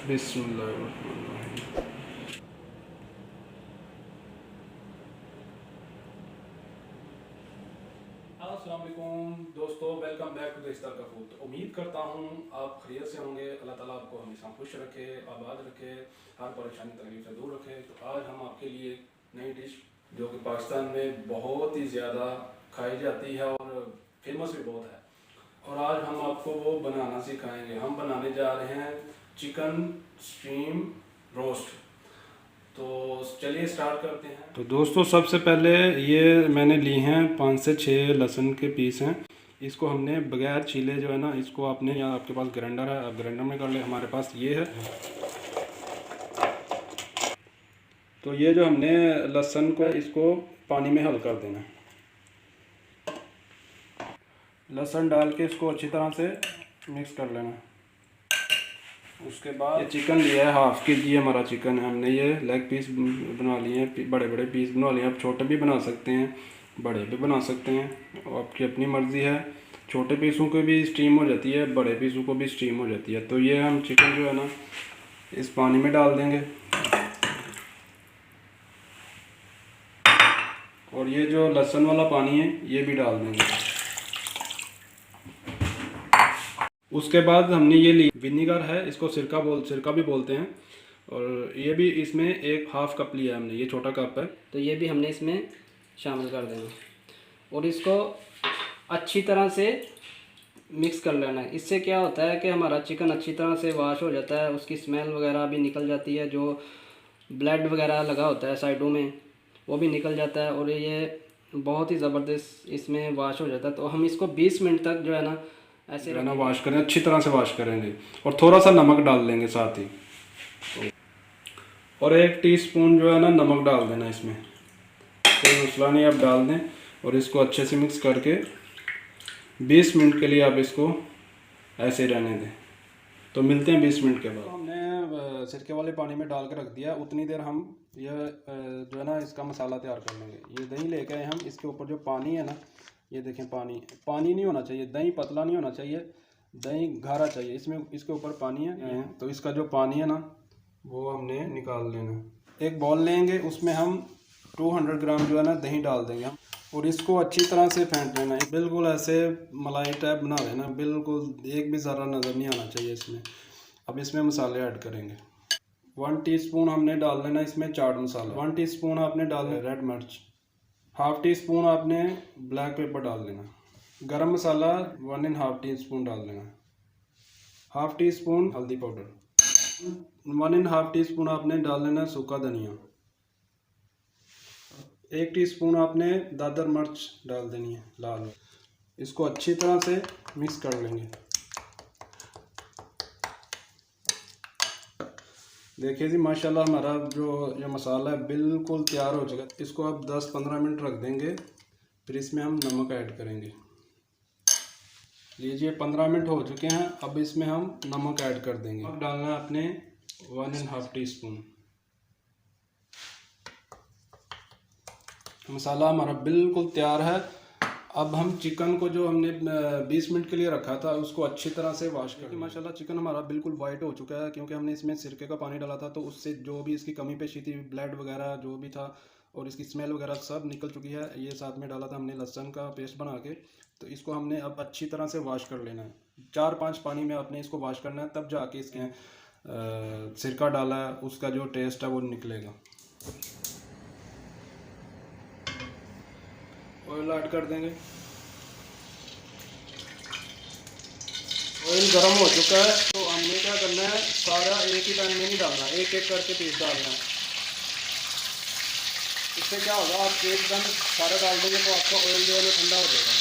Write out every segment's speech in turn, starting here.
बिस्मिल्लाहिर्रहमानिर्रहीम। अस्सलाम वालेकुम दोस्तों, वेलकम बैक टू द इफ्तार का फूड। तो उम्मीद करता हूँ आप खैरियत से होंगे। अल्लाह ताला आपको हमेशा खुश रखे, आबाद रखे, हर परेशानी तकलीफ से दूर रखे। तो आज हम आपके लिए नई डिश जो कि पाकिस्तान में बहुत ही ज़्यादा खाई जाती है और फेमस भी बहुत है, और आज हम आपको वो बनाना सिखाएंगे। हम बनाने जा रहे हैं चिकन स्टीम रोस्ट। तो चलिए स्टार्ट करते हैं। तो दोस्तों, सबसे पहले ये मैंने ली हैं 5 से 6 लहसुन के पीस हैं। इसको हमने बगैर छीले जो है ना, इसको आपने, या आपके पास ग्राइंडर है आप ग्राइंडर में कर ले, हमारे पास ये है। तो ये जो हमने लहसुन को, इसको पानी में हल कर देना। लहसुन डाल के इसको अच्छी तरह से मिक्स कर लेना। उसके बाद ये चिकन लिया है, हाफ के जी हमारा चिकन है। हमने ये लेग पीस बना लिए हैं, बड़े बड़े पीस बना लिए हैं। आप छोटे भी बना सकते हैं, बड़े भी बना सकते हैं, आपकी अपनी मर्ज़ी है। छोटे पीसों को भी स्टीम हो जाती है, बड़े पीसों को भी स्टीम हो जाती है। तो ये हम चिकन जो है ना, इस पानी में डाल देंगे, और ये जो लहसुन वाला पानी है ये भी डाल देंगे। उसके बाद हमने ये ली विनीगर है, इसको सिरका भी बोलते हैं, और ये भी इसमें एक हाफ कप लिया है हमने, ये छोटा कप है। तो ये भी हमने इसमें शामिल कर देना और इसको अच्छी तरह से मिक्स कर लेना है। इससे क्या होता है कि हमारा चिकन अच्छी तरह से वॉश हो जाता है, उसकी स्मेल वगैरह भी निकल जाती है, जो ब्लड वगैरह लगा होता है साइडों में वो भी निकल जाता है, और ये बहुत ही ज़बरदस्त इसमें वॉश हो जाता है। तो हम इसको 20 मिनट तक जो है ना ऐसे जो है ना वॉश करें, अच्छी तरह से वॉश करेंगे, और थोड़ा सा नमक डाल देंगे साथ ही, और 1 टीस्पून जो है ना नमक डाल देना इसमें। कोई मसला नहीं, आप डाल दें, और इसको अच्छे से मिक्स करके 20 मिनट के लिए आप इसको ऐसे ही रहने दें। तो मिलते हैं 20 मिनट के बाद। तो हमने सिरके वाले पानी में डाल के रख दिया। उतनी देर हम ये जो है ना इसका मसाला तैयार कर लेंगे। ये दही लेके आए हम, इसके ऊपर जो पानी है ना, ये देखें, पानी नहीं होना चाहिए, दही पतला नहीं होना चाहिए, दही गाढ़ा चाहिए। इसमें इसके ऊपर पानी है, तो इसका जो पानी है ना वो हमने निकाल लेना। एक बॉल लेंगे, उसमें हम 200 ग्राम जो है ना दही डाल देंगे हम, और इसको अच्छी तरह से फेंट लेना है। बिल्कुल ऐसे मलाई टाइप बना लेना, बिल्कुल एक भी ज़रा नज़र नहीं आना चाहिए इसमें। अब इसमें मसाले ऐड करेंगे। 1 टीस्पून हमने डाल लेना इसमें चाट मसाला, 1 टीस्पून आपने डालना रेड मिर्च, हाफ टी स्पून आपने ब्लैक पेपर डाल लेना, गरम मसाला 1½ टीस्पून डाल लेना, हाफ टी स्पून हल्दी पाउडर, 1½ टीस्पून आपने डाल लेना सूखा धनिया, 1 टीस्पून आपने दादर मिर्च डाल देनी है लाल। इसको अच्छी तरह से मिक्स कर लेंगे। देखिए जी, माशाल्लाह हमारा जो ये मसाला है बिल्कुल तैयार हो चुका है। इसको अब 10-15 मिनट रख देंगे, फिर इसमें हम नमक ऐड करेंगे। लीजिए 15 मिनट हो चुके हैं, अब इसमें हम नमक ऐड कर देंगे। अब डालना है अपने 1½ टीस्पून। मसाला हमारा बिल्कुल तैयार है। अब हम चिकन को, जो हमने 20 मिनट के लिए रखा था, उसको अच्छी तरह से वॉश करके, माशाल्लाह चिकन हमारा बिल्कुल वाइट हो चुका है, क्योंकि हमने इसमें सिरके का पानी डाला था। तो उससे जो भी इसकी कमी पेशी थी, ब्लड वगैरह जो भी था, और इसकी स्मेल वगैरह सब निकल चुकी है। ये साथ में डाला था हमने लहसुन का पेस्ट बना के। तो इसको हमने अब अच्छी तरह से वॉश कर लेना है। 4-5 पानी में आपने इसको वॉश करना है, तब जाके इसके सिरका डाला है उसका जो टेस्ट है वो निकलेगा। ऑयल ऐड कर देंगे। ऑयल गर्म हो चुका है, तो हमने क्या करना है, सारा एक ही टाइम में नहीं डालना, एक एक करके पीस डालना है। इससे क्या होगा, आप एकदम सारा डाल देंगे तो आपका ऑयल जो है ना ठंडा हो जाएगा।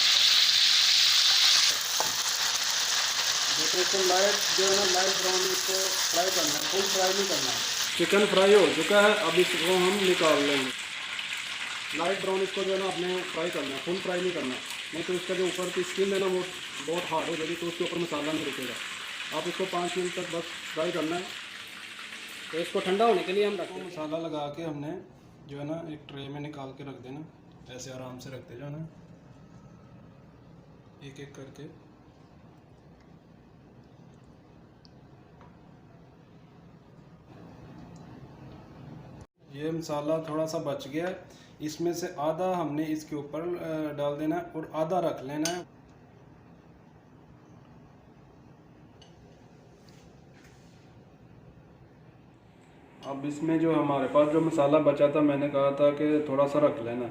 तो इसको लाइट जो है ना, लाइट ब्राउन इसको फ्राई करना है, फुल फ्राई नहीं करना है। चिकन फ्राई हो चुका है, अब इसको हम निकाल लेंगे। लाइट ब्राउन इसको जो है ना आपने फ्राई करना है, फुल फ्राई नहीं करना, नहीं तो इसका जो ऊपर की स्किन है ना वो बहुत हार्ड हो जाएगी, तो उसके ऊपर मसाला नहीं रुकेगा। आप इसको 5 मिनट तक बस फ्राई करना है। तो इसको ठंडा होने के लिए हम रखते हैं। मसाला लगा के हमने जो है ना एक ट्रे में निकाल के रख देना, ऐसे आराम से रखते जाना एक एक करके। ये मसाला थोड़ा सा बच गया, इसमें से आधा हमने इसके ऊपर डाल देना है और आधा रख लेना है। अब इसमें जो हमारे पास जो मसाला बचा था, मैंने कहा था कि थोड़ा सा रख लेना,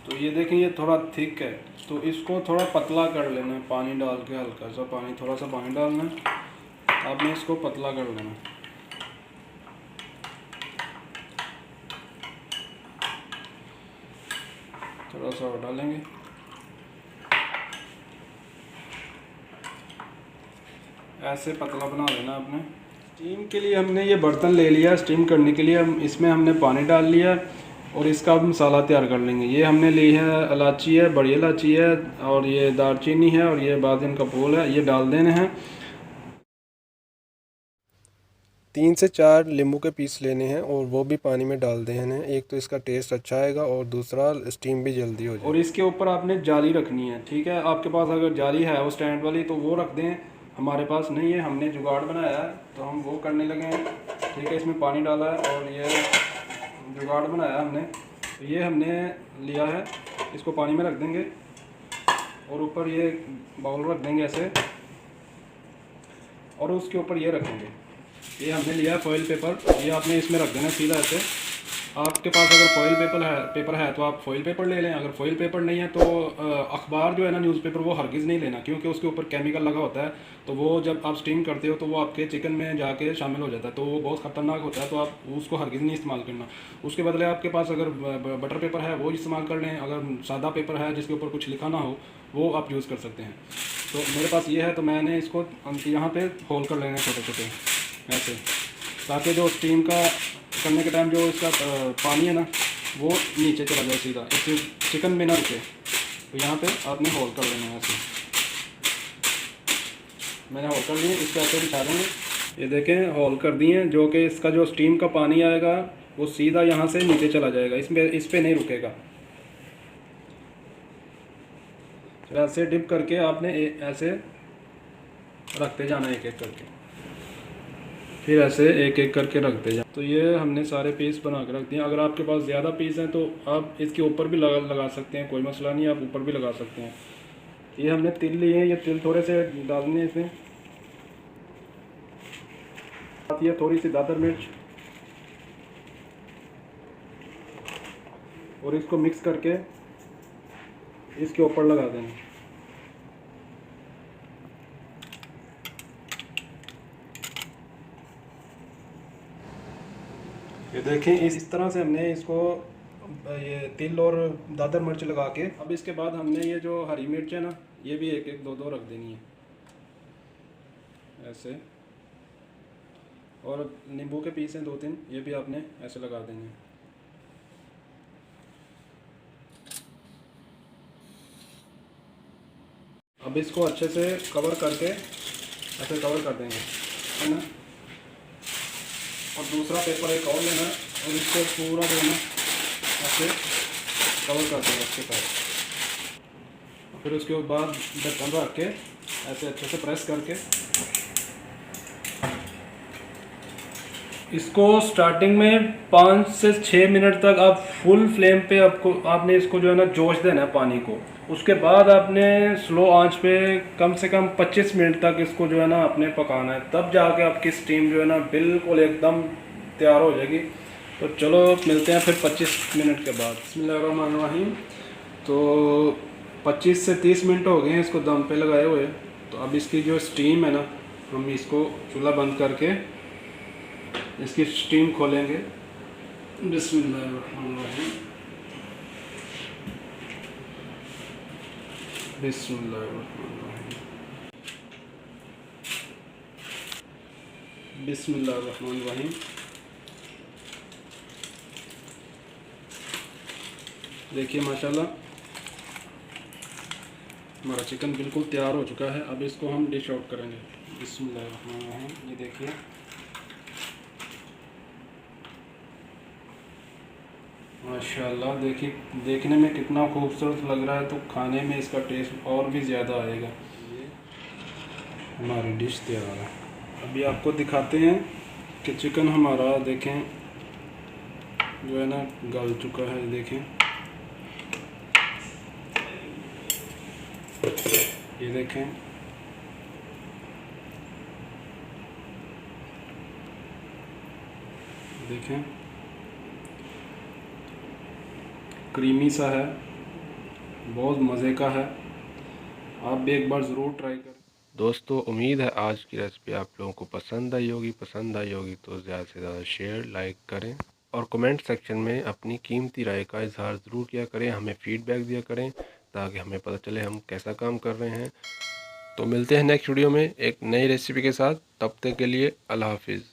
तो ये देखें ये थोड़ा थिक है, तो इसको थोड़ा पतला कर लेना है, पानी डाल के हल्का सा पानी, थोड़ा सा पानी डालना है। आपने इसको पतला कर लेना, थोड़ा सा और डालेंगे। ऐसे पतला बना लेना आपने। स्टीम के लिए हमने ये बर्तन ले लिया, स्टीम करने के लिए हम इसमें हमने पानी डाल लिया और इसका अब मसाला तैयार कर लेंगे। ये हमने ली है इलायची है, बड़ी इलायची है और ये दालचीनी है और ये बादिन का फूल है, ये डाल देने हैं। 3 से 4 नींबू के पीस लेने हैं और वो भी पानी में डाल देने हैं। एक तो इसका टेस्ट अच्छा आएगा और दूसरा स्टीम भी जल्दी हो जाए। और इसके ऊपर आपने जाली रखनी है, ठीक है। आपके पास अगर जाली है वो स्टैंड वाली तो वो रख दें, हमारे पास नहीं है, हमने जुगाड़ बनाया है तो हम वो करने लगे हैं, ठीक है। इसमें पानी डाला है और ये जुगाड़ बनाया हमने, तो ये हमने लिया है, इसको पानी में रख देंगे और ऊपर ये बाउल रख देंगे ऐसे, और उसके ऊपर ये रखेंगे। ये हमने लिया है फॉइल पेपर, ये आपने इसमें रख देना सीधा ऐसे। आपके पास अगर फॉइल पेपर है तो आप फॉइल पेपर ले लें, अगर फॉइल पेपर नहीं है तो अखबार जो है ना, न्यूज़पेपर, वो हरगिज़ नहीं लेना, क्योंकि उसके ऊपर केमिकल लगा होता है, तो वो जब आप स्टीम करते हो तो वो आपके चिकन में जाके शामिल हो जाता है, तो वो बहुत ख़तरनाक होता है, तो आप उसको हरगिज़ नहीं इस्तेमाल करना। उसके बदले आपके पास अगर बटर पेपर है वो इस्तेमाल कर लें, अगर सादा पेपर है जिसके ऊपर कुछ लिखा ना हो वो आप यूज़ कर सकते हैं। तो मेरे पास ये है, तो मैंने इसको यहाँ पर होल कर लेना छोटे छोटे ऐसे, ताकि जो स्टीम का करने के टाइम जो इसका पानी है ना वो नीचे चला जाए सीधा, इससे चिकन में ना रुके। तो यहाँ पे आपने होल कर लेना है ऐसे, मैंने होल कर लिए, इसको ऐसे बिछा देंगे। ये देखें होल कर दिए, जो कि इसका जो स्टीम का पानी आएगा वो सीधा यहाँ से नीचे चला जाएगा, इस पे नहीं रुकेगा। तो ऐसे डिप करके आपने ऐसे रखते जाना एक एक करके, फिर ऐसे एक एक करके रखते जाए। तो ये हमने सारे पीस बना के रख दिए। अगर आपके पास ज़्यादा पीस हैं तो आप इसके ऊपर भी लगा सकते हैं, कोई मसला नहीं, आप ऊपर भी लगा सकते हैं। ये हमने तिल लिए हैं, ये तिल थोड़े से डालने हैं इसमें, ये थोड़ी सी दादर मिर्च, और इसको मिक्स करके इसके ऊपर लगा देंगे। ये देखें इस तरह से हमने इसको ये तिल और दादर मिर्च लगा के, अब इसके बाद हमने ये जो हरी मिर्च है ना, ये भी एक एक दो दो रख देनी है ऐसे, और नींबू के पीस हैं 2-3, ये भी आपने ऐसे लगा देंगे। अब इसको अच्छे से कवर करके ऐसे कवर कर देंगे, है ना। और दूसरा पेपर एक और लेना और इसको पूरा जो है ना ऐसे कवर कर देंगे इसके साथ। फिर उसके बाद ढक्कन रख के ऐसे अच्छे से प्रेस करके इसको स्टार्टिंग में 5 से 6 मिनट तक आप फुल फ्लेम पे आपने इसको जो है ना जोश देना है पानी को। उसके बाद आपने स्लो आंच पे कम से कम 25 मिनट तक इसको जो है ना आपने पकाना है, तब जाके आपकी स्टीम जो है ना बिल्कुल एकदम तैयार हो जाएगी। तो चलो मिलते हैं फिर 25 मिनट के बाद। बिस्मिल्लाहिर्रहमानिर्रहीम। तो 25 से 30 मिनट हो गए हैं इसको दम पे लगाए हुए। तो अब इसकी जो स्टीम है ना, हम इसको चूल्हा बंद करके इसकी स्टीम खोलेंगे। बिस्मिल्लाहिर्रहमानिर्रहीम, बिस्मिल्लाहिर्रहमानिर्रहीम, बिस्मिल्लाहिर्रहमानिर्रहीम। देखिए माशाल्लाह हमारा चिकन बिल्कुल तैयार हो चुका है। अब इसको हम डिश आउट करेंगे। बिस्मिल्लाहिर्रहमानिर्रहीम। ये देखिए माशाल्लाह, देखिए देखने में कितना खूबसूरत लग रहा है, तो खाने में इसका टेस्ट और भी ज़्यादा आएगा। ये हमारी डिश तैयार है। अभी आपको दिखाते हैं कि चिकन हमारा देखें जो है ना गल चुका है, देखें ये देखें। देखें क्रीमी सा है, बहुत मज़े का है, आप भी एक बार ज़रूर ट्राई करें। दोस्तों उम्मीद है आज की रेसिपी आप लोगों को पसंद आई होगी। पसंद आई होगी तो ज़्यादा से ज़्यादा शेयर लाइक करें और कमेंट सेक्शन में अपनी कीमती राय का इजहार ज़रूर किया करें, हमें फ़ीडबैक दिया करें ताकि हमें पता चले हम कैसा काम कर रहे हैं। तो मिलते हैं नेक्स्ट वीडियो में एक नई रेसिपी के साथ, तब तक के लिए अल्लाह हाफिज़।